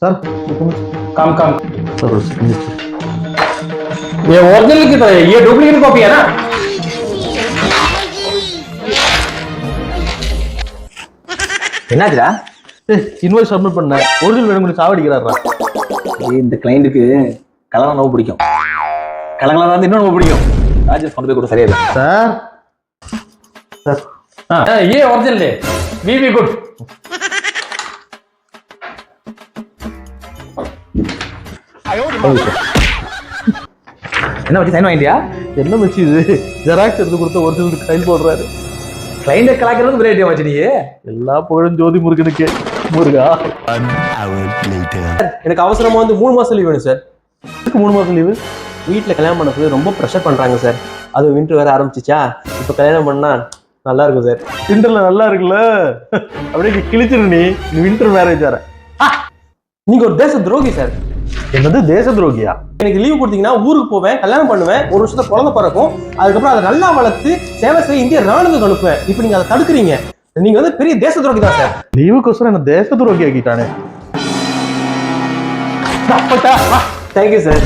Sir काम काम sir ये ओरिजिनल की तो है, ये डुप्लीकेट कॉपी है ना। என்னாச்சுடா? இன்வாய்ஸ் சப்மிட் பண்ண ஒரிஜினல் வேணும் கொஞ்சம் சாவடிக்கிறாரா. இந்த கிளைண்ட்டுக்கு கலர் ரொம்ப பிடிக்கும். கலங்களா வந்து இன்னும் ரொம்ப பிடிக்கும். ராஜேஷ் கொண்டு போய் கூட சரியா இருக்கு. சார் சார் ये ओरिजिनल है, वी गुड. என்ன வச்சு சைன் வாங்கிட்டியா? என்ன வச்சு இது ஜெராக்ஸ் எடுத்து கொடுத்த ஒரிஜினல் சைன் போடுறாரு. கிளைண்ட கலாக்கிறது வெரைட்டி வச்சு நீ. எல்லா புகழும் ஜோதி முருகனுக்கு. முருகா. எனக்கு அவசரமா வந்து 3 மாசம் லீவ் வேணும் சார். 3 மாசம் லீவு? வீட்டில் கல்யாணம் பண்ண சொல்லி ரொம்ப ப்ரெஷர் பண்றாங்க சார். அது வின்டர் வேற ஆரம்பிச்சிச்சா, இப்போ கல்யாணம் பண்ணா நல்லா இருக்கும் சார். விண்டர்ல நல்லா இருக்குல்ல, அப்படியே கிழிச்சிரு நீ விண்டர் மேரேஜ் வேற. நீங்க ஒரு தேச துரோகி சார். என்னது தேச துரோகியா? எனக்கு லீவ் கொடுத்தீங்கன்னா ஊருக்கு போவேன், கல்யாணம் பண்ணுவேன், 1 வருஷத்துல குழந்தை பிறக்கும், அதுக்கப்புறம் அதை நல்லா வளர்த்து சேவை செய்ய இந்திய ராணுவத்துக்கு அனுப்புவேன். இப்போ நீங்க அதை தடுக்கிறீங்க. நீங்க வந்து பெரிய தேச துரோகி தான் சார். லீவுக்கோசரம் என்ன தேச துரோகி ஆக்கிட்டானே. Thank you sir.